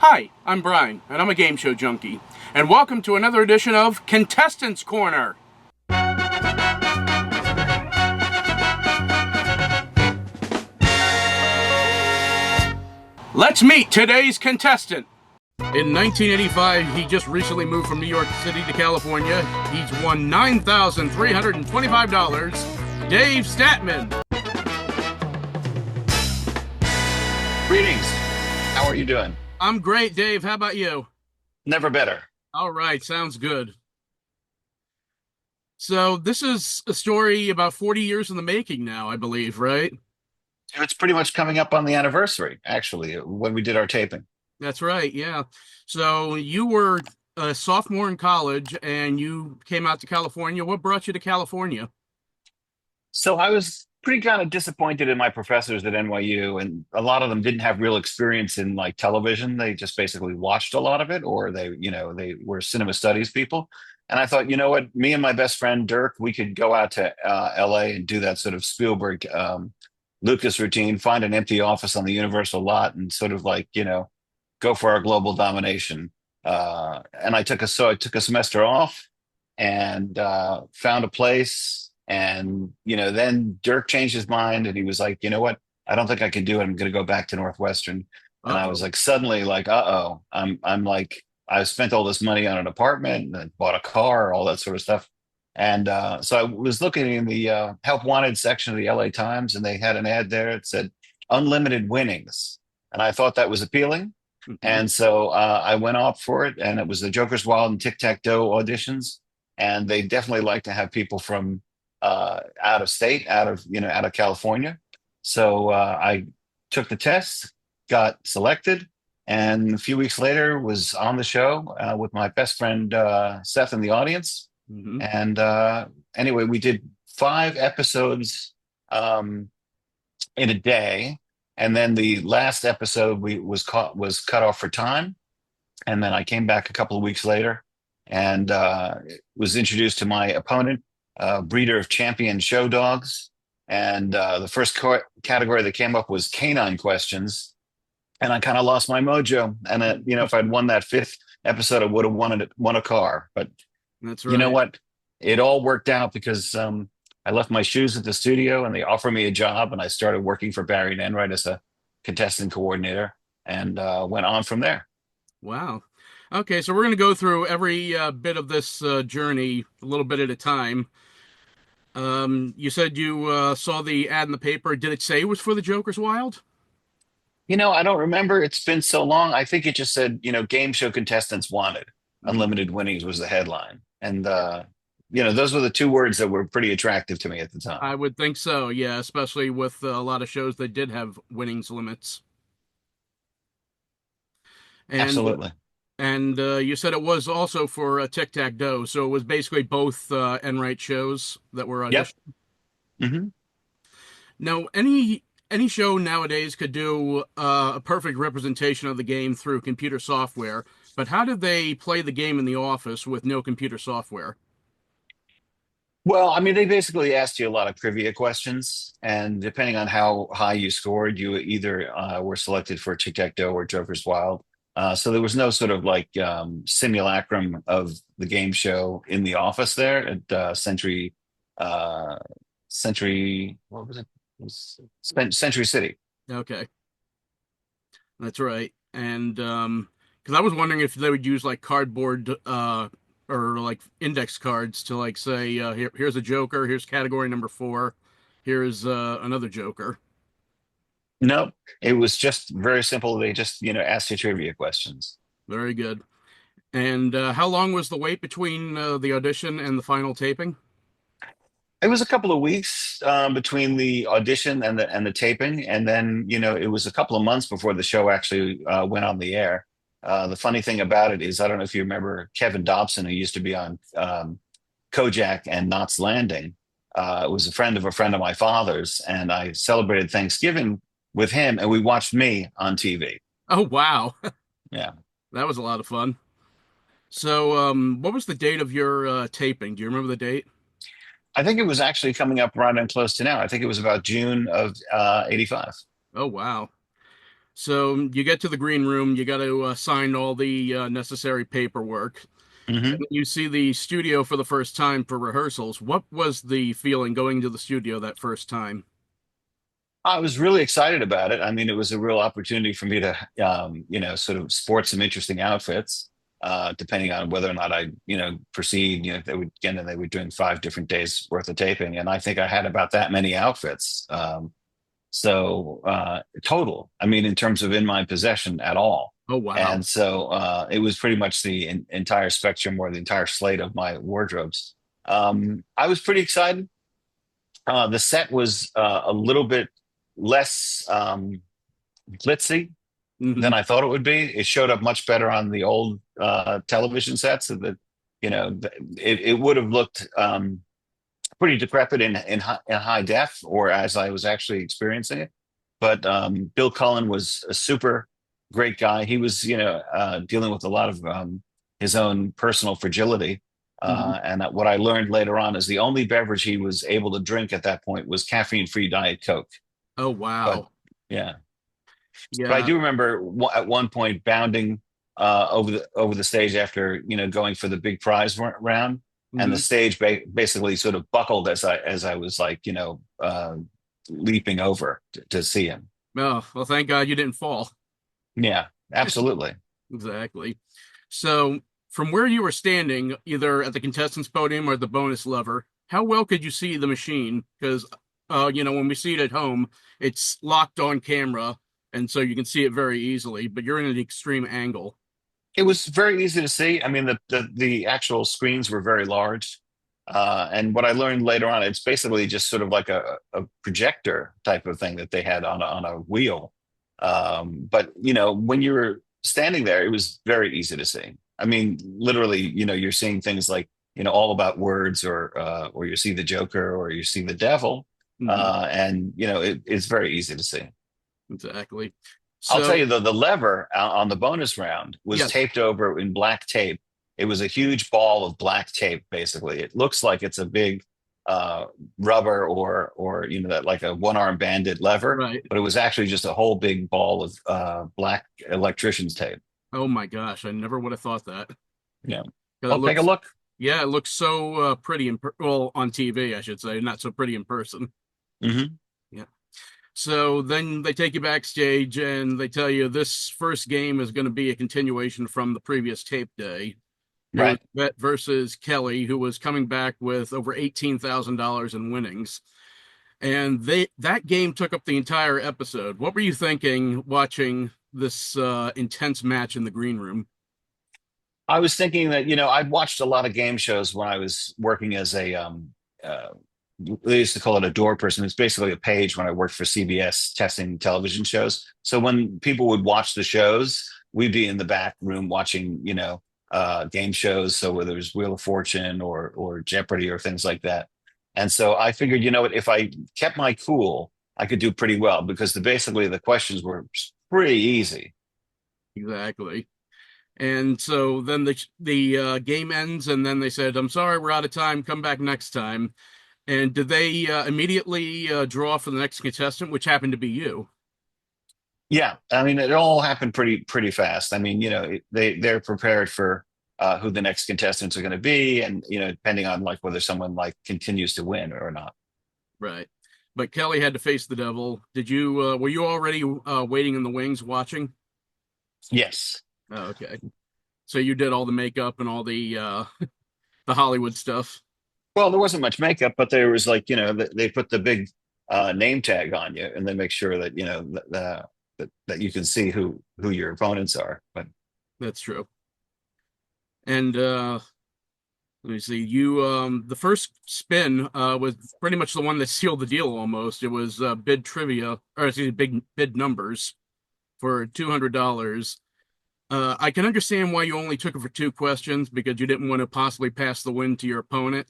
Hi, I'm Brian, and I'm a game show junkie. And welcome to another edition of Contestants Corner. Let's meet today's contestant. In 1985, he just recently moved from New York City to California. He's won $9,325. Dave Statman. Greetings. How are you doing? I'm great, Dave. How about you? Never better. All right, sounds good. So this is a story about 40 years in the making now, I believe, right? It's pretty much coming up on the anniversary, actually, when we did our taping. That's right, yeah. So you were a sophomore in college and you came out to California. What brought you to California? So I was pretty kind of disappointed in my professors at NYU, and a lot of them didn't have real experience in like television. They just basically watched a lot of it, or they were cinema studies people. And I thought, you know what, me and my best friend Dirk, we could go out to LA and do that sort of Spielberg Lucas routine, find an empty office on the Universal lot and sort of like, go for our global domination. And I took a semester off and found a place. And, then Dirk changed his mind and he was like, you know what? I don't think I can do it. I'm going to go back to Northwestern. And I was like, suddenly like, I'm like, I spent all this money on an apartment and bought a car, all that sort of stuff. And so I was looking in the help wanted section of the LA Times, and they had an ad there that said unlimited winnings. And I thought that was appealing. Mm-hmm. And so I went off for it, and it was the Joker's Wild and Tic-Tac-Toe auditions. And they definitely like to have people from out of state, out of California. So I took the test, got selected, and a few weeks later was on the show with my best friend Seth in the audience. Mm-hmm. And anyway, we did 5 episodes in a day, and then the last episode was cut off for time. And then I came back a couple of weeks later and was introduced to my opponent, breeder of champion show dogs. And the first category that came up was canine questions. And I kind of lost my mojo. And if I'd won that 5th episode, I would have won a car. But that's right. You know what? It all worked out because I left my shoes at the studio and they offered me a job, and I started working for Barry and Enright as a contestant coordinator, and went on from there. Wow. Okay, so we're going to go through every bit of this journey a little bit at a time. You said you saw the ad in the paper. Did it say it was for the Joker's Wild? I don't remember. It's been so long. I think it just said, game show contestants wanted. Unlimited winnings was the headline. And, those were the 2 words that were pretty attractive to me at the time. I would think so, yeah, especially with a lot of shows that did have winnings limits. Absolutely. And you said it was also for Tic-Tac-Toe, so it was basically both Enright shows that were auditioned. Yep. Mm-hmm. Now, any show nowadays could do a perfect representation of the game through computer software, but how did they play the game in the office with no computer software? Well, I mean, they basically asked you a lot of trivia questions, and depending on how high you scored, you either were selected for Tic-Tac-Toe or Joker's Wild. So there was no sort of like simulacrum of the game show in the office there at Century, what was it? Century City. Okay. That's right. And because I was wondering if they would use like cardboard or like index cards to like say, here's a Joker, here's category number 4, here's another Joker. Nope. It was just very simple. They just, asked you trivia questions. Very good. And how long was the wait between the audition and the final taping? It was a couple of weeks between the audition and the taping. And then, it was a couple of months before the show actually went on the air. The funny thing about it is, I don't know if you remember Kevin Dobson, who used to be on Kojak and Knots Landing. Was a friend of my father's, and I celebrated Thanksgiving with him, and we watched me on TV. Oh, wow. Yeah. That was a lot of fun. So what was the date of your taping? Do you remember the date? I think it was actually coming up right on close to now. I think it was about June of 85. Oh, wow. So you get to the green room, you got to sign all the necessary paperwork. Hmm. And you see the studio for the first time for rehearsals. What was the feeling going to the studio that first time? I was really excited about it. I mean, it was a real opportunity for me to, sort of sport some interesting outfits, depending on whether or not I, proceed. They were doing 5 different days worth of taping, and I think I had about that many outfits. Total, I mean, in terms of in my possession at all. Oh, wow. And so it was pretty much the entire spectrum or the entire slate of my wardrobes. I was pretty excited. The set was a little bit less glitzy than Hmm. I thought it would be. It showed up much better on the old television sets, so that it would have looked pretty decrepit in high def, or as I was actually experiencing it. But Bill Cullen was a super great guy. He was, dealing with a lot of his own personal fragility. Hmm. And what I learned later on is the only beverage he was able to drink at that point was caffeine-free Diet Coke. Oh, But wow. yeah, but I Yeah. do remember at one point bounding over the stage after going for the big prize round, and the Hmm. stage basically sort of buckled as I was like leaping over to see him. Oh, well, thank God you didn't fall. Yeah, absolutely. Exactly. So, from where you were standing, either at the contestants' podium or the bonus lever, how well could you see the machine? Because, when we see it at home, it's locked on camera, and so you can see it very easily, but you're in an extreme angle. It was very easy to see. I mean, the actual screens were very large. And what I learned later on, it's basically just sort of like a projector type of thing that they had on a wheel. But when you were standing there, it was very easy to see. I mean, literally, you're seeing things like all about words, or you see the Joker, or you see the devil, Hmm. and it's very easy to see. Exactly. I'll tell you So, though, the lever on the bonus round was yes. taped over in black tape. It was a huge ball of black tape, basically. It looks like it's a big uh, rubber, or that like a one-arm banded lever, Right. but it was actually just a whole big ball of black electrician's tape. Oh my gosh, I never would have thought that. Yeah. 'Cause it Well, take a looks, look. yeah, it looks so pretty well, on TV, I should say, not so pretty in person. Hmm. Yeah. So then they take you backstage and they tell you this first game is going to be a continuation from the previous tape day. It was Right. Bet versus Kelly, who was coming back with over $18,000 in winnings. And that game took up the entire episode. What were you thinking watching this intense match in the green room? I was thinking that, I'd watched a lot of game shows when I was working as uh, they used to call it a door person. It's basically a page when I worked for CBS testing television shows. So when people would watch the shows, we'd be in the back room watching, game shows. So whether it was Wheel of Fortune or Jeopardy or things like that. And so I figured, what, if I kept my cool, I could do pretty well, because basically the questions were pretty easy. Exactly. And so then the game ends, and then they said, "I'm sorry, we're out of time. Come back next time." And did they immediately draw for the next contestant, which happened to be you? Yeah, I mean, it all happened pretty fast. I mean, they're prepared for who the next contestants are going to be, and depending on like whether someone like continues to win or not. Right. But Kelly had to face the devil. Did you were you already waiting in the wings watching? Yes. Oh, okay. So you did all the makeup and all the the Hollywood stuff. Well, there wasn't much makeup, but there was like they put the big name tag on you, and they make sure that that you can see who your opponents are. But That's true. And let me see. You the first spin was pretty much the one that sealed the deal almost. It was bid trivia, or excuse me, big bid numbers for $200. I can understand why you only took it for two questions because you didn't want to possibly pass the win to your opponent.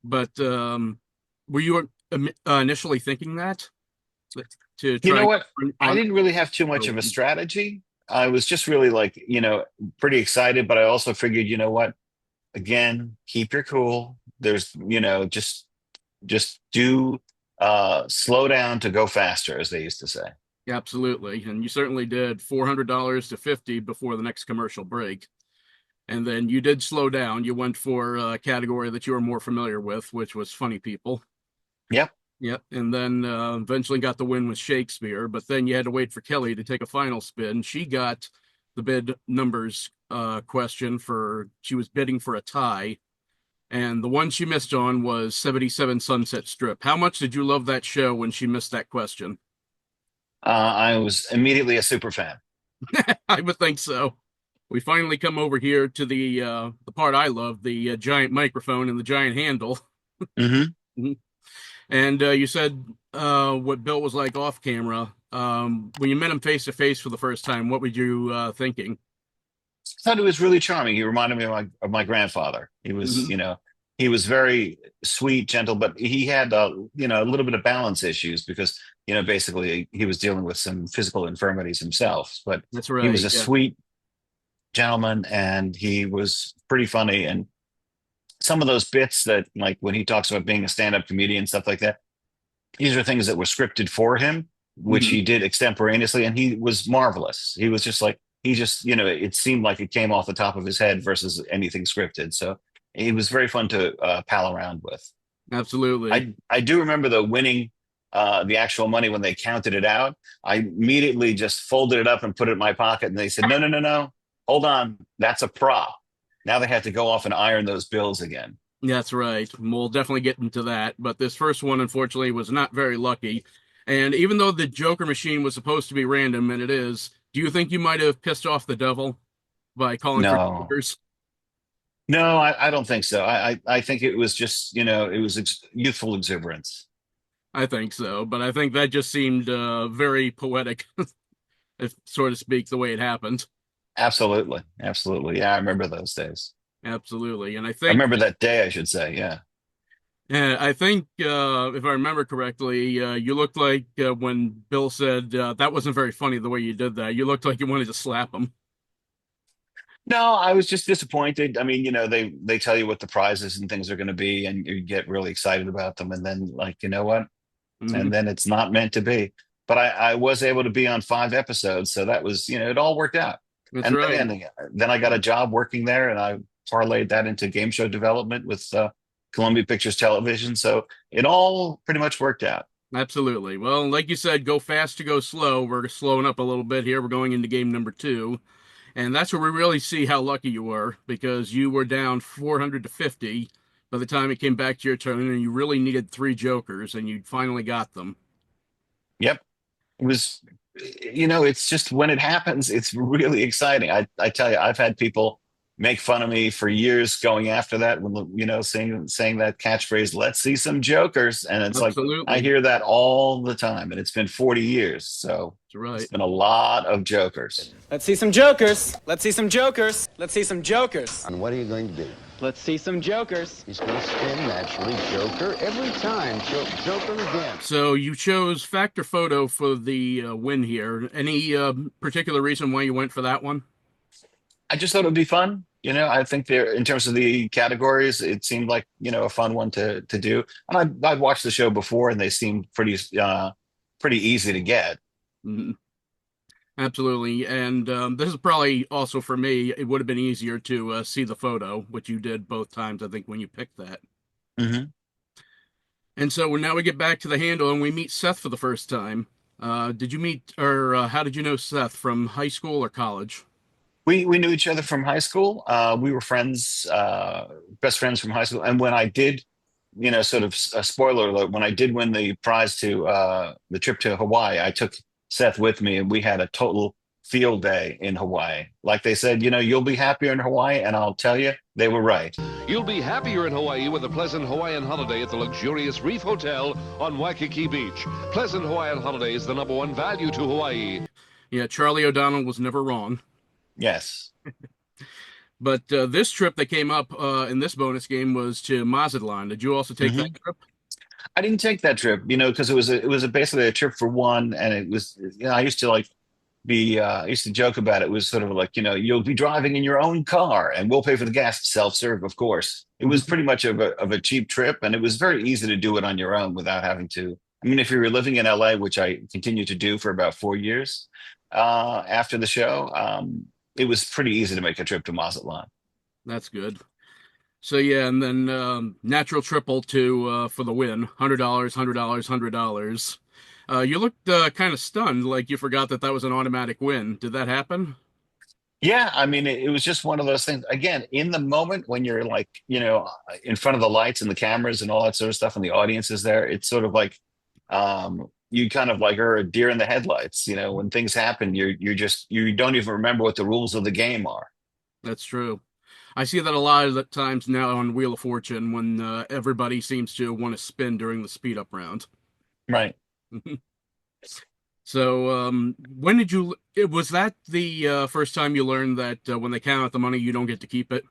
But were you initially thinking that to you try know and what? I on didn't really have too or much of a win? strategy. I was just really like, pretty excited, but I also figured, what? Again, keep your cool. There's, just do slow down to go faster, as they used to say. Absolutely. And you certainly did. $400 to 50 before the next commercial break. And then you did slow down. You went for a category that you were more familiar with, which was funny people. Yep. Yep. And then eventually got the win with Shakespeare. But then you had to wait for Kelly to take a final spin. She got the bid numbers question for, she was bidding for a tie. And the one she missed on was 77 Sunset Strip. How much did you love that show when she missed that question? I was immediately a super fan. I would think so. We finally come over here to the part I love, the giant microphone and the giant handle. Hmm. And you said what Bill was like off camera. When you met him face to face for the first time, what were you thinking? I thought he was really charming. He reminded me of my grandfather. He was, Mhm. he was very sweet, gentle, but he had, a little bit of balance issues because, basically he was dealing with some physical infirmities himself. But That's he was right. a Yeah, sweet gentleman, and he was pretty funny. And some of those bits that, like when he talks about being a stand-up comedian, stuff like that, these are things that were scripted for him, which hmm he did extemporaneously, and he was marvelous. He was just like he just, it seemed like it came off the top of his head versus anything scripted. So he was very fun to pal around with. absolutely. I do remember the winning the actual money when they counted it out. I immediately just folded it up and put it in my pocket, and they said, "No, no, no, no, hold on, that's a prop." Now they had to go off and iron those bills again. That's right. We'll definitely get into that. But this first one, unfortunately, was not very lucky. And even though the Joker machine was supposed to be random, and it is, do you think you might have pissed off the devil by calling for No, Jokers? no, I don't think so. I think it was just, it was youthful exuberance. I think so, but I think that just seemed very poetic, if so to speak, the way it happened. Absolutely. Absolutely. Yeah, I remember those days. Absolutely, and I remember that day, I should say. Yeah. I think if I remember correctly, you looked like when Bill said that wasn't very funny the way you did that. You looked like you wanted to slap him. No, I was just disappointed. I mean, they tell you what the prizes and things are going to be, and you get really excited about them, and then like, you know what? Hmm And then it's not meant to be. But I was able to be on 5 episodes, so that was, it all worked out. That's And right. then I got a job working there, and I parlayed that into game show development with Columbia Pictures Television. So it all pretty much worked out. Absolutely. Well, like you said, go fast to go slow. We're slowing up a little bit here. We're going into game number two. And that's where we really see how lucky you were because you were down 400 to 50 by the time it came back to your turn, and you really needed three jokers, and you finally got them. Yep. It was, it's just when it happens, it's really exciting. I tell you, I've had people make fun of me for years going after that when, saying that catchphrase, let's see some jokers. And it's like, I Absolutely. hear that all the time, and it's been 40 years. So That's it's right. been a lot of jokers. Let's see some jokers. Let's see some jokers. Let's see some jokers. And what are you going to do? Let's see some jokers. He's going to spin naturally. Joker every time. Joker again. So you chose Factor Photo for the win here. Any particular reason why you went for that one? I just thought it would be fun. I think there, in terms of the categories, it seemed like, a fun one to do. And I'd watched the show before, and they seemed pretty easy to get. Mhm. Absolutely. And this is probably also for me, it would have been easier to see the photo, which you did both times, I think, when you picked that. Hmm. And so now we get back to the handle and we meet Seth for the first time. Did you meet, or how did you know Seth from high school or college? We knew each other from high school. We were friends, best friends from high school. And when I did, sort of a spoiler alert, when I did win the prize to the trip to Hawaii, I took Seth with me, and we had a total field day in Hawaii. Like they said, you'll be happier in Hawaii, and I'll tell you, they were right. You'll be happier in Hawaii with a pleasant Hawaiian holiday at the luxurious Reef Hotel on Waikiki Beach. Pleasant Hawaiian holiday is the #1 value to Hawaii. Yeah, Charlie O'Donnell was never wrong. Yes. But this trip that came up in this bonus game was to Mazatlan. Did you also take that Hmm. trip? I didn't take that trip, because it was basically a trip for one, and it was, I used to like I used to joke about it. It was sort of like, you'll be driving in your own car, and we'll pay for the gas, self-serve, of course. It was pretty much of a cheap trip, and it was very easy to do it on your own without having to. I I mean, if you were living in LA, which I continued to do for about 4 years after the show, it was pretty easy to make a trip to Mazatlan. That's good. So yeah, and then natural triple to for the win. $100, $100, $100. You looked kind of stunned, like you forgot that was an automatic win. Did that happen? Yeah, I mean, it was just one of those things. Again, in the moment when you're like, in front of the lights and the cameras and all that sort of stuff, and the audience is there, it's sort of like you kind of like are a deer in the headlights. When things happen, you don't even remember what the rules of the game are. That's true. I see that a lot of the times now on Wheel of Fortune when everybody seems to want to spin during the speed up round. Right. So, when did you? Was that the first time you learned that when they count out the money, you don't get to keep it?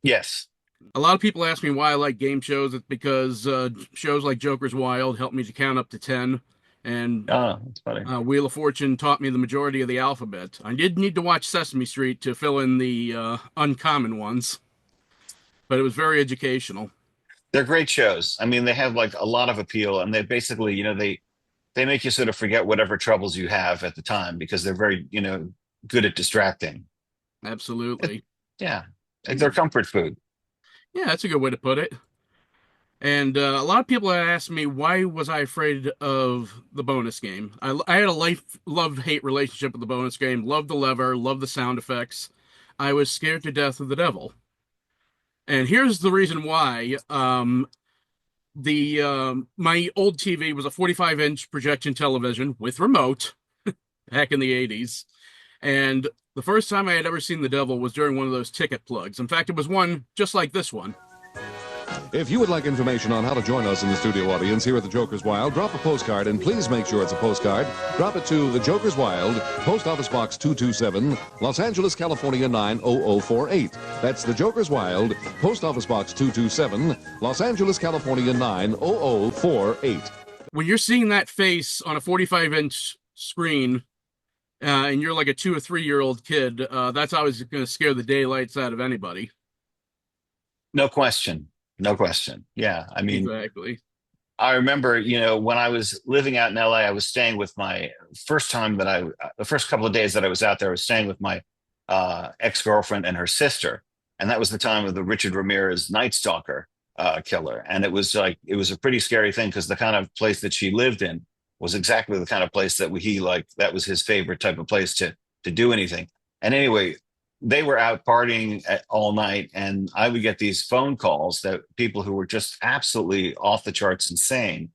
Yes. A lot of people ask me why I like game shows. It's because shows like Joker's Wild help me to count up to 10, and Oh, that's funny. Wheel of Fortune taught me the majority of the alphabet. I did need to watch Sesame Street to fill in the uncommon ones, but it was very educational. They're great shows. I mean, they have like a lot of appeal, and they basically, they make you sort of forget whatever troubles you have at the time because they're very, good at distracting. Absolutely. Yeah, like they're comfort food. Yeah, that's a good way to put it. And a lot of people have asked me, why was I afraid of the bonus game? I had a love-hate relationship with the bonus game. Loved the lever, loved the sound effects. I was scared to death of the devil. And here's the reason why. My old TV was a 45-inch projection television with remote back in the 80s. And the first time I had ever seen the devil was during one of those ticket plugs. In fact, it was one just like this one. If you would like information on how to join us in the studio audience here at the Joker's Wild, drop a postcard, and please make sure it's a postcard. Drop it to the Joker's Wild, Post Office Box 227, Los Angeles, California 90048. That's the Joker's Wild, Post Office Box 227, Los Angeles, California 90048. When you're seeing that face on a 45-inch screen, and you're like a 2 or 3-year-old kid, that's always going to scare the daylights out of anybody. No question. No question. Yeah. I mean, exactly. I remember, when I was living out in LA, I was staying with the first couple of days that I was out there, I was staying with my ex-girlfriend and her sister. And that was the time of the Richard Ramirez Night Stalker killer. And it was a pretty scary thing because the kind of place that she lived in was exactly the kind of place that that was his favorite type of place to do anything. And anyway, they were out partying all night, and I would get these phone calls that people who were just absolutely off the charts insane.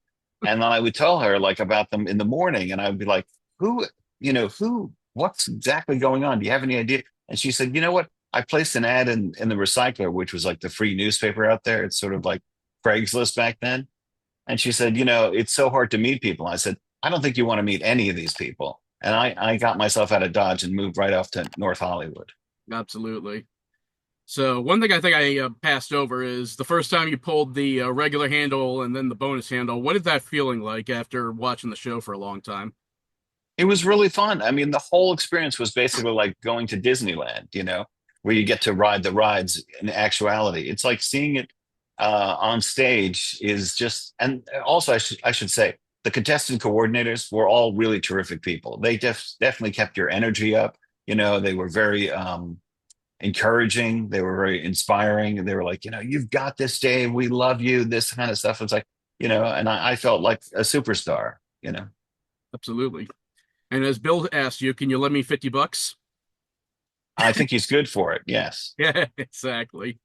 And then I would tell her like about them in the morning, and I would be like, what's exactly going on? Do you have any idea? And she said, you know what? I placed an ad in the Recycler, which was like the free newspaper out there. It's sort of like Craigslist back then. And she said, it's so hard to meet people. I said, I don't think you want to meet any of these people. And I got myself out of Dodge and moved right off to North Hollywood. Absolutely. So one thing I think I passed over is the first time you pulled the regular handle and then the bonus handle. What did that feeling like after watching the show for a long time? It was really fun. I mean, the whole experience was basically like going to Disneyland, where you get to ride the rides in actuality. It's like seeing it on stage is just, and also I should say, the contestant coordinators were all really terrific people. They definitely kept your energy up. They were very encouraging. They were very inspiring. They were like, you've got this, Dave. We love you. This kind of stuff. It's like, and I felt like a superstar, Absolutely. And as Bill asked you, can you lend me $50? I think he's good for it. Yes. Yeah, exactly.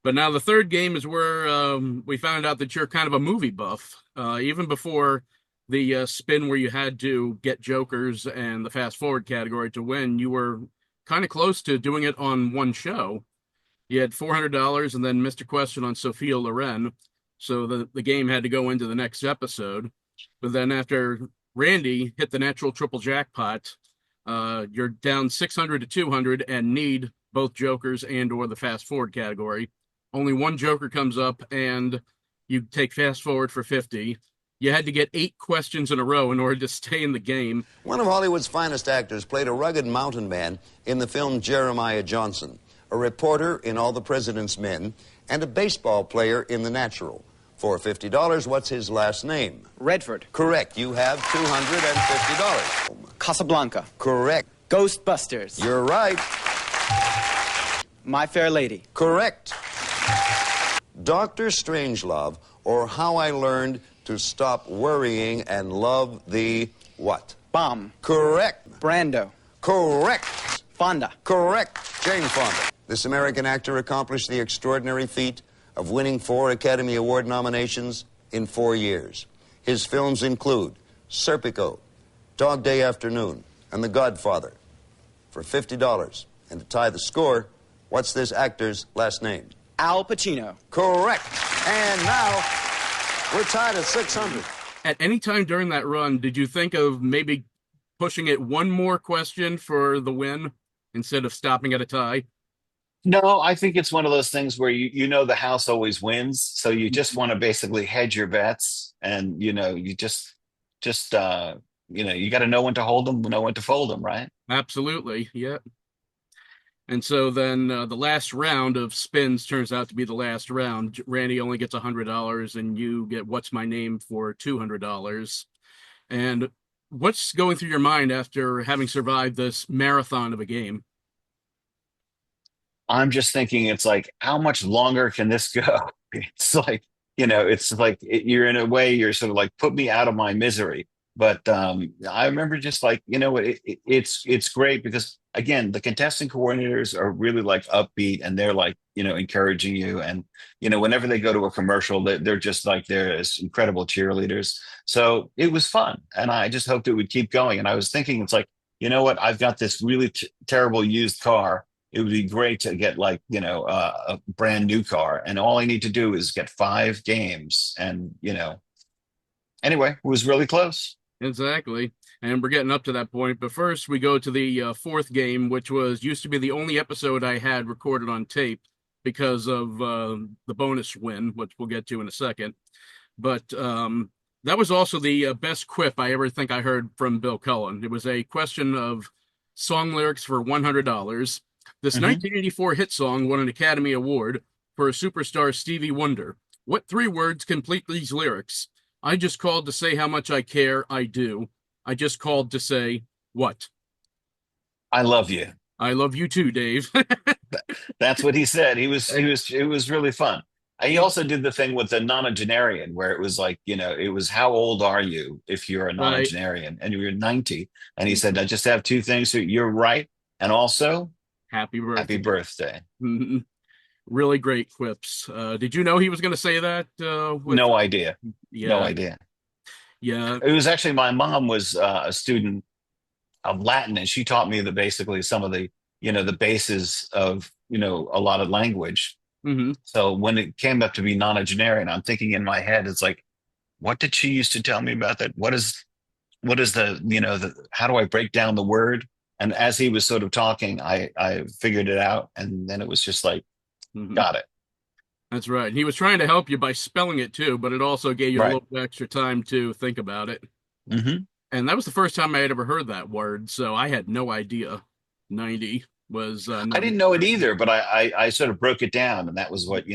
But now the third game is where we found out that you're kind of a movie buff. Even before the spin where you had to get jokers and the fast forward category to win, you were kind of close to doing it on one show. You had $400 and then missed a question on Sophia Loren. So the game had to go into the next episode. But then after Randy hit the natural triple jackpot, you're down 600 to 200 and need both jokers and or the fast forward category. Only one joker comes up and you take fast forward for 50. You had to get 8 questions in a row in order to stay in the game. One of Hollywood's finest actors played a rugged mountain man in the film Jeremiah Johnson, a reporter in All the President's Men, and a baseball player in The Natural. For $50, what's his last name? Redford. Correct. You have $250. Casablanca. Correct. Ghostbusters. You're right. My Fair Lady. Correct. Dr. Strangelove, or How I Learned to Stop Worrying and Love the what? Bomb. Correct. Brando. Correct. Fonda. Correct. Jane Fonda. This American actor accomplished the extraordinary feat of winning 4 Academy Award nominations in 4 years. His films include Serpico, Dog Day Afternoon, and The Godfather. For $50, and to tie the score, what's this actor's last name? Al Pacino. Correct. And now, we're tied at 600. At any time during that run, did you think of maybe pushing it one more question for the win instead of stopping at a tie? No, I think it's one of those things where you know the house always wins, so you just want to basically hedge your bets, and you just you got to know when to hold them, know when to fold them, right? Absolutely, yeah. And so then the last round of spins turns out to be the last round. Randy only gets $100, and you get What's My Name for $200. And what's going through your mind after having survived this marathon of a game? I'm just thinking, it's like, how much longer can this go? It's like, you're in a way, you're sort of like, put me out of my misery. But I remember just like, it's great because, again, the contestant coordinators are really like upbeat, and they're like, encouraging you. And, whenever they go to a commercial, they're just like, they're as incredible cheerleaders. So it was fun. And I just hoped it would keep going. And I was thinking, it's like, you know what? I've got this really terrible used car. It would be great to get like, a brand new car. And all I need to do is get 5 games. And, anyway, it was really close. Exactly. And we're getting up to that point. But first, we go to the 4th game, which used to be the only episode I had recorded on tape because of the bonus win, which we'll get to in a second. But that was also the best quip I ever think I heard from Bill Cullen. It was a question of song lyrics for $100. This 1984 hit song won an Academy Award for a superstar Stevie Wonder. What 3 words complete these lyrics? I just called to say how much I care. I do. I just called to say what? I love you. I love you too, Dave. That's what he said. It was really fun. He also did the thing with the nonagenarian where it was like, it was how old are you if you're a nonagenarian, right? And you're 90. And he said, I just have 2 things. So you're right. And also, happy birthday. Happy birthday. Mm-hmm. Really great quips. Did you know he was going to say that? No idea. Yeah. No idea. Yeah. It was actually, my mom was a student of Latin, and she taught me basically some of the, the bases of, a lot of language. Mm-hmm. So when it came up to be nonagenarian, I'm thinking in my head, it's like, what did she used to tell me about that? What is the, how do I break down the word? And as he was sort of talking, I figured it out. And then it was just like, got it. That's right. He was trying to help you by spelling it too, but it also gave you a little extra time to think about it. Mm-hmm. And that was the first time I had ever heard that word. So I had no idea 90 was. I didn't know it either, but I sort of broke it down. And that was what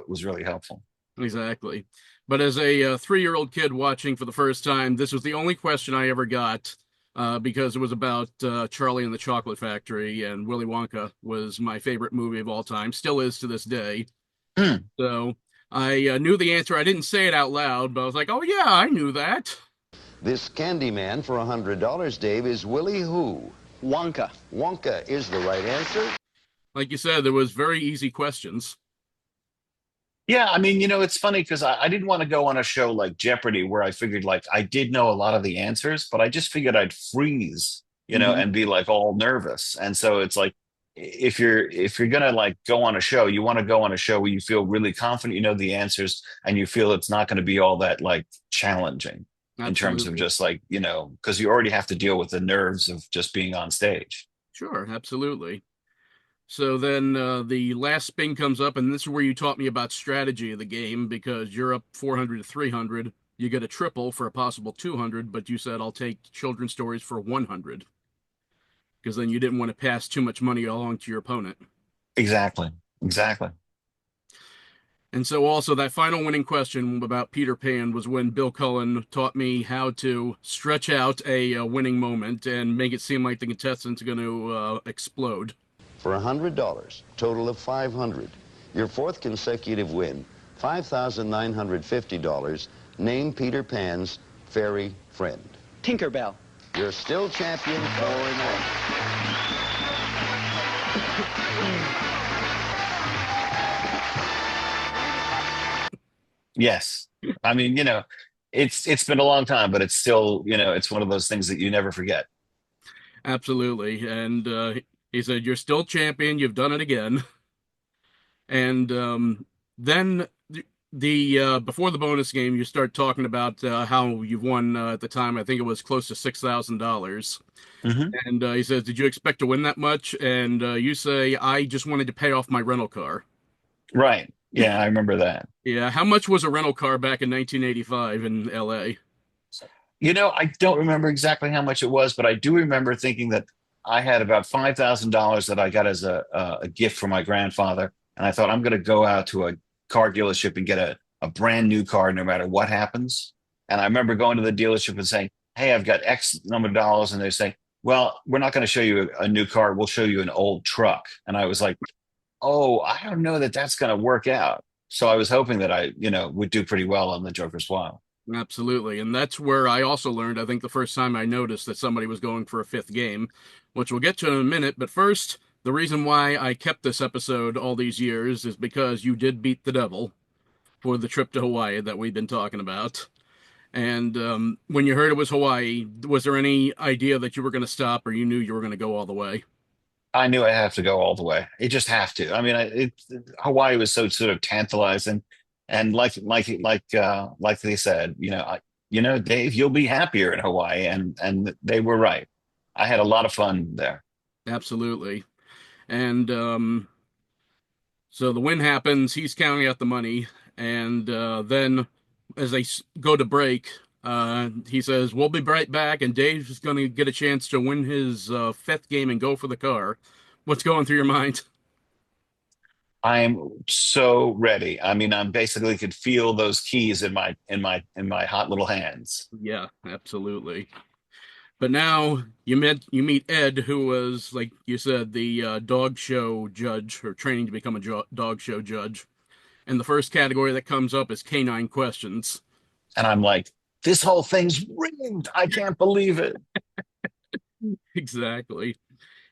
was really helpful. Exactly. But as a 3-year-old kid watching for the first time, this was the only question I ever got. Because it was about Charlie and the Chocolate Factory, and Willy Wonka was my favorite movie of all time, still is to this day. So I knew the answer. I didn't say it out loud, but I was like, oh yeah, I knew that. This candy man for $100, Dave, is Willy who? Wonka. Wonka is the right answer. Like you said, there was very easy questions. Yeah, I mean, it's funny because I didn't want to go on a show like Jeopardy where I figured like I did know a lot of the answers, but I just figured I'd freeze, and be like all nervous. And so it's like, if you're gonna like go on a show, you want to go on a show where you feel really confident, the answers, and you feel it's not going to be all that like challenging. Absolutely. In terms of just like, because you already have to deal with the nerves of just being on stage. Sure, absolutely. So then the last spin comes up, and this is where you taught me about strategy of the game, because you're up 400 to 300. You get a triple for a possible 200, but you said I'll take children's stories for 100, because then you didn't want to pass too much money along to your opponent. Exactly. And so also that final winning question about Peter Pan was when Bill Cullen taught me how to stretch out a winning moment and make it seem like the contestants are going to explode. For $100, total of $500. Your fourth consecutive win, $5,950. Name Peter Pan's fairy friend. Tinkerbell. You're still champion 4-0. Yes. I mean, it's been a long time, but it's still, it's one of those things that you never forget. Absolutely. And he said, "You're still champion. You've done it again." And then the before the bonus game, you start talking about how you've won at the time. I think it was close to $6,000. Hmm. And he says, "Did you expect to win that much?" And you say, "I just wanted to pay off my rental car." Right. Yeah, I remember that. Yeah, how much was a rental car back in 1985 in LA? I don't remember exactly how much it was, but I do remember thinking that I had about $5,000 that I got as a gift from my grandfather. And I thought, I'm going to go out to a car dealership and get a brand new car no matter what happens. And I remember going to the dealership and saying, "Hey, I've got X number of dollars." And they say, "Well, we're not going to show you a new car. We'll show you an old truck." And I was like, "Oh, I don't know that that's going to work out." So I was hoping that I, would do pretty well on the Joker's Wild. Absolutely. And that's where I also learned, I think the first time I noticed that somebody was going for a fifth game, which we'll get to in a minute. But first, the reason why I kept this episode all these years is because you did beat the devil for the trip to Hawaii that we've been talking about. And when you heard it was Hawaii, was there any idea that you were going to stop or you knew you were going to go all the way? I knew I have to go all the way. It just have to. I mean, Hawaii was so sort of tantalizing, and like they said, Dave, you'll be happier in Hawaii, and they were right. I had a lot of fun there. Absolutely. And so the win happens. He's counting out the money. And then as they go to break, he says, "We'll be right back." And Dave's going to get a chance to win his fifth game and go for the car. What's going through your mind? I'm so ready. I mean, I'm basically could feel those keys in my hot little hands. Yeah, absolutely. But now you meet Ed, who was, like you said, the dog show judge or training to become a dog show judge. And the first category that comes up is canine questions. And I'm like, this whole thing's rigged. I can't believe it. Exactly.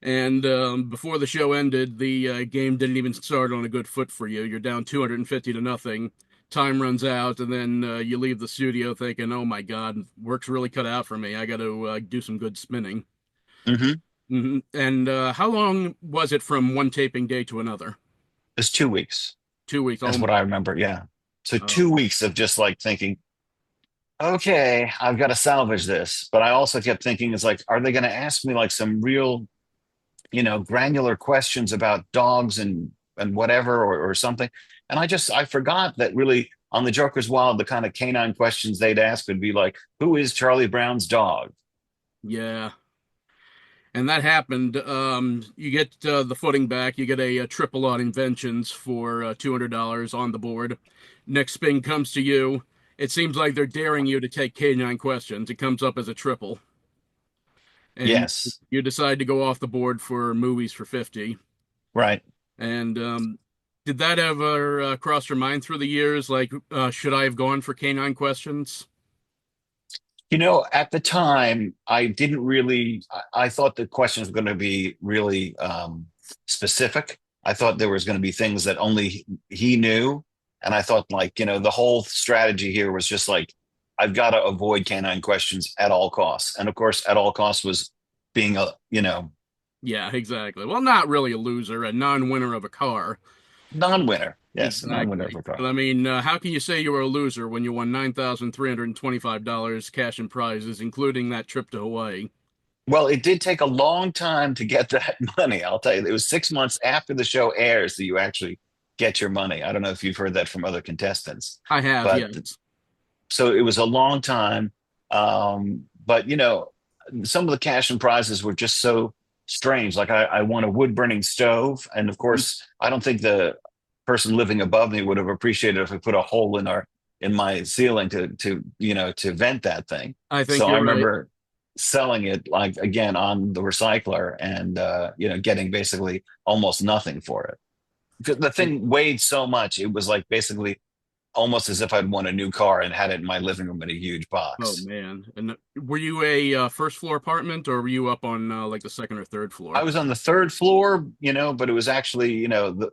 And before the show ended, the game didn't even start on a good foot for you. You're down 250 to nothing. Time runs out, and then you leave the studio thinking, "Oh my God, work's really cut out for me. I got to do some good spinning." Hmm. And how long was it from one taping day to another? It's 2 weeks. 2 weeks. That's what I remember. Yeah. So Oh, 2 weeks of just like thinking, okay, I've got to salvage this. But I also kept thinking, it's like, are they going to ask me like some real, granular questions about dogs and whatever or something? And I forgot that really on the Joker's Wild, the kind of canine questions they'd ask would be like, who is Charlie Brown's dog? yeah. And that happened. You get the footing back. You get a triple on inventions for $200 on the board. Next spin comes to you. It seems like they're daring you to take K9 questions. It comes up as a triple. And Yes. you decide to go off the board for movies for 50. Right. And did that ever cross your mind through the years? Like, should I have gone for K9 questions? At the time, I didn't really, I thought the questions were going to be really specific. I thought there was going to be things that only he knew. And I thought, like, the whole strategy here was just like, I've got to avoid canine questions at all costs. And of course, at all costs was being Yeah, exactly. Well, not really a loser, a non-winner of a car. non-winner. Yes, a non-winner Exactly. for car. But I mean, how can you say you were a loser when you won $9,325 cash and prizes, including that trip to Hawaii? Well, it did take a long time to get that money. I'll tell you, it was 6 months after the show airs that you actually get your money. I don't know if you've heard that from other contestants, I have, but yes. so it was a long time. But some of the cash and prizes were just so strange. Like I won a wood burning stove, and of course, I don't think person living above me would have appreciated if we put a hole in my ceiling to vent that thing. I think So I you're right. remember selling it like again on the recycler and getting basically almost nothing for it. The thing weighed so much, it was like basically almost as if I'd won a new car and had it in my living room in a huge Oh box. man. And were you a first floor apartment, or were you up on like the second or third I floor? was on the third floor, but it was actually,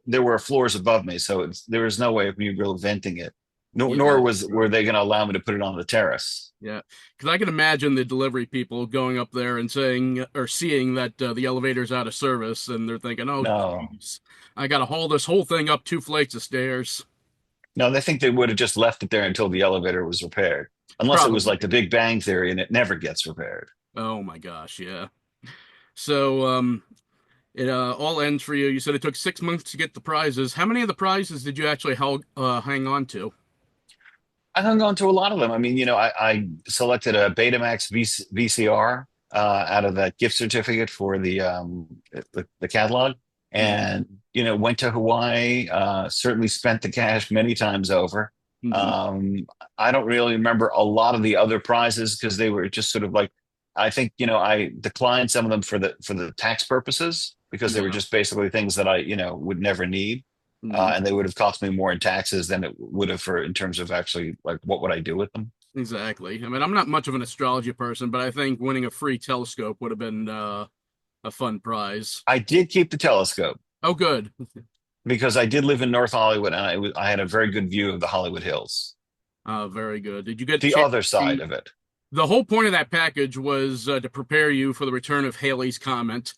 there were floors above me, so there was no way of me really venting it. Nor Yeah, were they going to allow me to put it on the terrace. yeah. Because I can imagine the delivery people going up there and saying or seeing that the elevator's out of service, and they're thinking, "Oh, No, jeez, I got to haul this whole thing up 2 flights of stairs." no, they think they would have just left it there until the elevator was repaired, unless it was Probably. like the Big Bang Theory and it never gets repaired. Oh my gosh, yeah. So, it all ends for you. You said it took 6 months to get the prizes. How many of the prizes did you actually hang on to? I hung on to a lot of them. I mean, I selected a Betamax VCR out of that gift certificate for the catalog, and went to Hawaii. Certainly spent the cash many times over. Mm-hmm. I don't really remember a lot of the other prizes because they were just sort of like I think I declined some of them for the tax purposes because they were Yeah. just basically things that I would never need. Mm-hmm. And they would have cost me more in taxes than it would have in terms of actually like what would I do with them. Exactly. I mean, I'm not much of an astrology person, but I think winning a free telescope would have been a fun prize. I did keep the telescope Oh, good. because I did live in North Hollywood and I had a very good view of the Hollywood Hills, Very good. Did you get a the chance other to side see? of it. The whole point of that package was to prepare you for the return of Haley's Comet.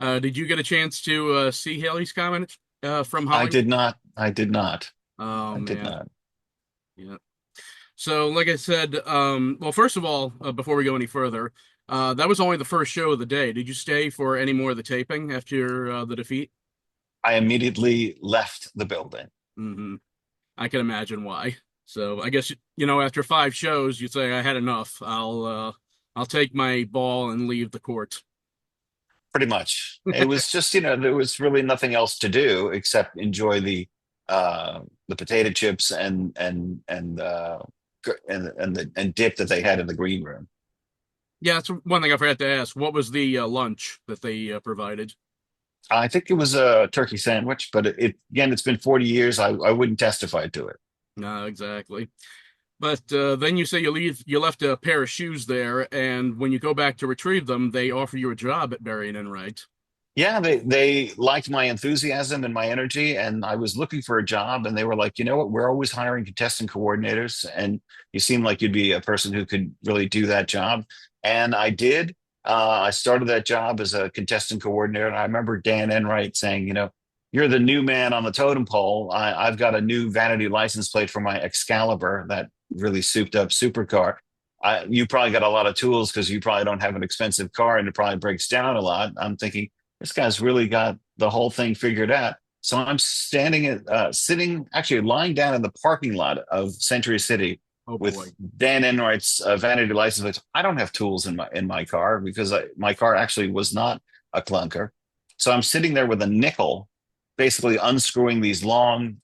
Did you get a chance to see Haley's Comet from I Hollywood? did not. I did not. Oh I did man, not. yeah. So, like I said, well, first of all, before we go any further, that was only the first show of the day. Did you stay for any more of the taping after the defeat? I immediately left the building. Hmm. I can imagine why. So, I guess after 5 shows, you'd say I had enough. I'll take my ball and leave the court. Pretty much. It was just, there was really nothing else to do except enjoy the potato chips and dip that they had in the green room. Yeah, that's one thing I forgot to ask. What was the lunch that they provided? I think it was a turkey sandwich, but again, it's been 40 years. I wouldn't testify to it. No, exactly. But then you say you left a pair of shoes there, and when you go back to retrieve them, they offer you a job at Berry and Enright. Yeah, they liked my enthusiasm and my energy, and I was looking for a job, and they were like, you know what, we're always hiring contestant coordinators, and you seem like you'd be a person who could really do that job. And I did. I started that job as a contestant coordinator, and I remember Dan Enright saying, you're the new man on the totem pole. I've got a new vanity license plate for my Excalibur, that really souped up supercar. You probably got a lot of tools because you probably don't have an expensive car and it probably breaks down a lot. I'm thinking, this guy's really got the whole thing figured out. So I'm sitting, actually lying down in the parking lot of Century City Oh boy. with Dan Enright's vanity license plate. I don't have tools in my car because my car actually was not a clunker. So I'm sitting there with a nickel, basically unscrewing these long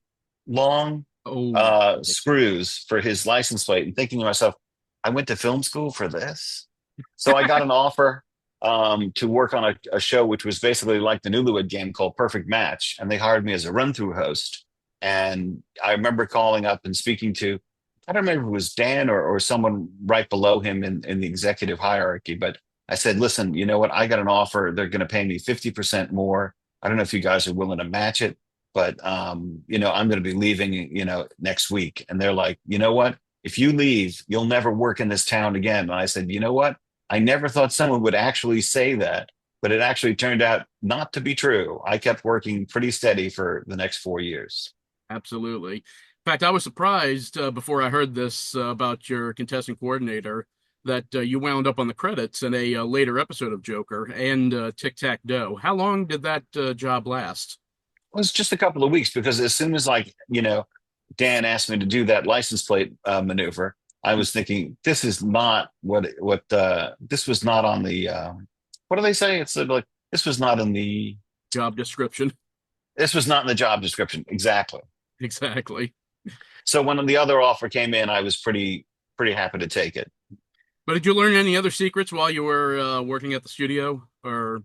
Oh, screws for his license plate and thinking to myself, I went to film school for this. So I got an offer to work on a show which was basically like the Newlywed Game called Perfect Match, and they hired me as a run-through host. And I remember calling up and speaking to, I don't remember if it was Dan or someone right below him in the executive hierarchy, but I said, listen, you know what? I got an offer. They're going to pay me 50% more. I don't know if you guys are willing to match it, but I'm going to be leaving, next week. And they're like, you know what? If you leave, you'll never work in this town again. And I said, you know what? I never thought someone would actually say that, but it actually turned out not to be true. I kept working pretty steady for the next 4 years. absolutely. In fact, I was surprised before I heard this about your contestant coordinator that you wound up on the credits in a later episode of Joker and Tic Tac Doe. How long did that job last? It was just a couple of weeks because as soon as Dan asked me to do that license plate maneuver, I was thinking this is not this was not on the what do they say? It's like this was not in the Job description. This was not in the job description. Exactly. Exactly. So when the other offer came in, I was pretty happy to take it. But did you learn any other secrets while you were working at the studio, or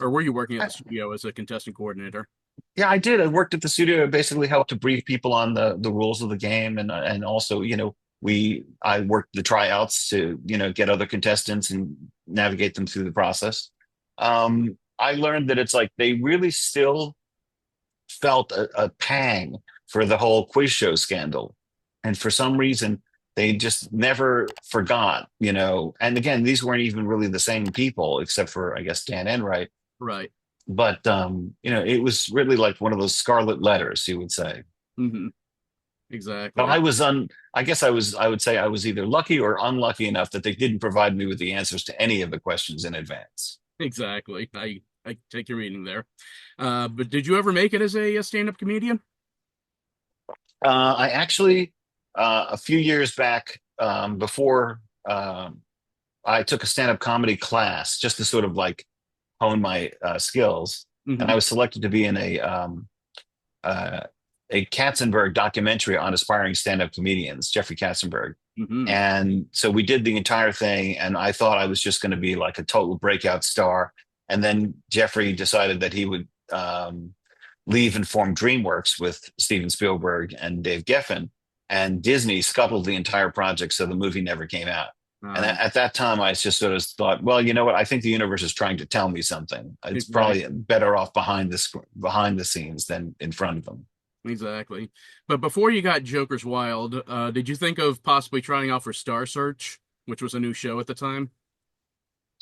were you working at the studio as a contestant coordinator? Yeah, I did. I worked at the studio. I basically helped to brief people on the rules of the game, and also, I worked the tryouts to get other contestants and navigate them through the process. I learned that it's like they really still felt a pang for the whole quiz show scandal, and for some reason they just never forgot. And again, these weren't even really the same people, except for I guess Dan Enright. Right. But it was really like one of those scarlet letters, you would say. Hmm. But Exactly. I guess I would say I was either lucky or unlucky enough that they didn't provide me with the answers to any of the questions in advance. Exactly. I take your meaning there. But did you ever make it as a stand-up comedian? I actually, a few years back, before I took a stand-up comedy class just to sort of like hone my skills, and I Hmm. was selected to be in uh, a Katzenberg documentary on aspiring stand-up comedians, Jeffrey Katzenberg. Hmm. And so we did the entire thing, and I thought I was just going to be like a total breakout star. And then Jeffrey decided that he would leave and form DreamWorks with Steven Spielberg and Dave Geffen, and Disney scuttled the entire project, so the movie never came out. And Um, at that time, I just sort of thought, well, you know what? I think the universe is trying to tell me something. It's exactly. probably better off behind the scenes than in front of them. Exactly. But before you got Joker's Wild, did you think of possibly trying out for Star Search, which was a new show at the time?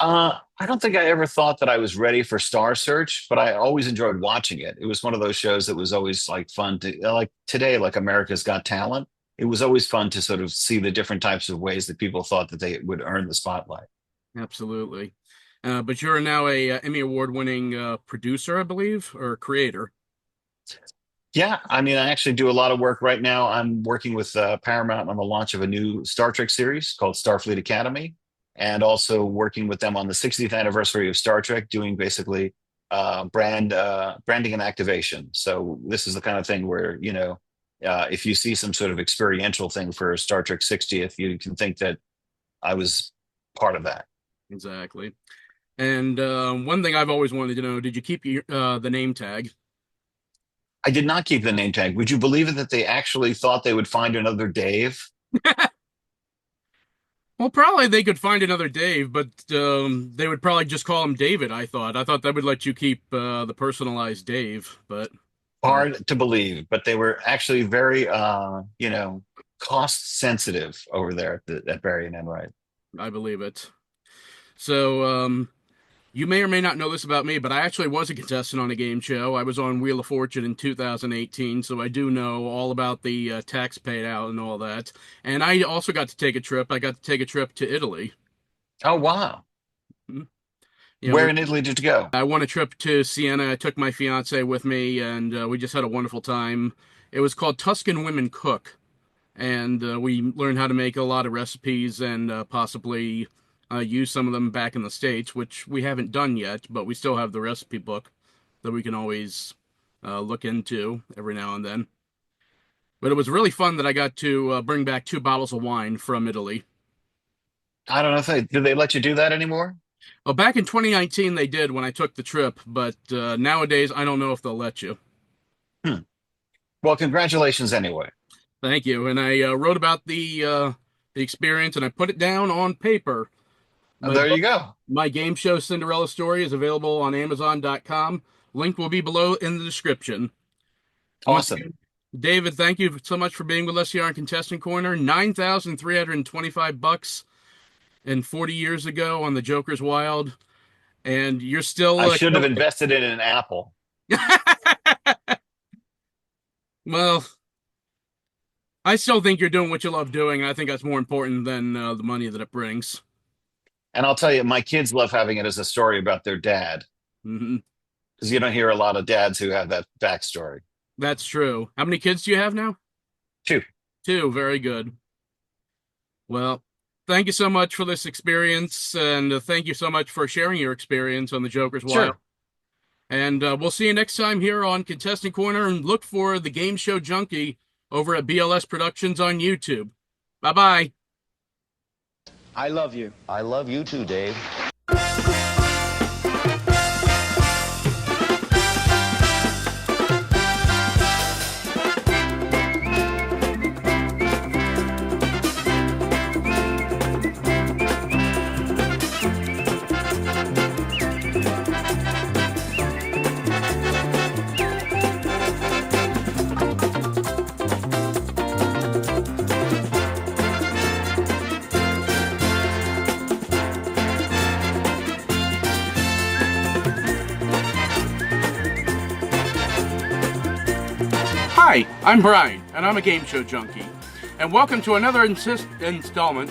I don't think I ever thought that I was ready for Star Search, but I always enjoyed watching it. It was one of those shows that was always like fun to like today, like America's Got Talent. It was always fun to sort of see the different types of ways that people thought that they would earn the spotlight. Absolutely. But you're now a Emmy Award-winning producer, I believe, or creator. Yeah, I mean, I actually do a lot of work right now. I'm working with Paramount on the launch of a new Star Trek series called Starfleet Academy, and also working with them on the 60th anniversary of Star Trek, doing basically branding and activation. So this is the kind of thing where if you see some sort of experiential thing for Star Trek 60th, you can think that I was part of that. Exactly. And one thing I've always wanted to know, did you keep the name tag? I did not keep the name tag. Would you believe it that they actually thought they would find another Dave? Well, probably they could find another Dave, but they would probably just call him David, I thought. I thought that would let you keep the personalized Dave, but uh, Hard to believe, but they were actually very, cost sensitive over there at Barry and Enright. I believe it. So, you may or may not know this about me, but I actually was a contestant on a game show. I was on Wheel of Fortune in 2018, so I do know all about the tax paid out and all that. And I also got to take a trip. I got to take a trip to Italy. Oh, wow. Mhm. Where in Italy did you go? I won a trip to Siena. I took my fiance with me, and we just had a wonderful time. It was called Tuscan Women Cook, and we learned how to make a lot of recipes and possibly use some of them back in the States, which we haven't done yet, but we still have the recipe book that we can always look into every now and then. But it was really fun that I got to bring back 2 bottles of wine from Italy. I don't know if did they let you do that anymore? Well, back in 2019, they did when I took the trip, but nowadays, I don't know if they'll let you. Hmm. Well, congratulations anyway. Thank you. And I wrote about the experience and I put it down on paper. My There book, you go. my game show Cinderella Story is available on Amazon.com. Link will be below in the description. Once Awesome. again, David, thank you so much for being with us here on Contestant Corner. $9,325 and 40 years ago on the Joker's Wild, and you're still I should have killing it. invested it in an Apple. Well, I still think you're doing what you love doing, and I think that's more important than the money that it brings. And I'll tell you, my kids love having it as a story about their dad, Hmm. because you don't hear a lot of dads who have that backstory. That's true. How many kids do you have now? Two. 2. Very good. Well, thank you so much for this experience, and thank you so much for sharing your experience on the Joker's Wild. Sure. And we'll see you next time here on Contestant Corner, and look for the Game Show Junkie over at BLS Productions on YouTube. Bye-bye. I love you. I love you too, Dave. Hi, I'm Brian, and I'm a Game Show Junkie. And welcome to another installment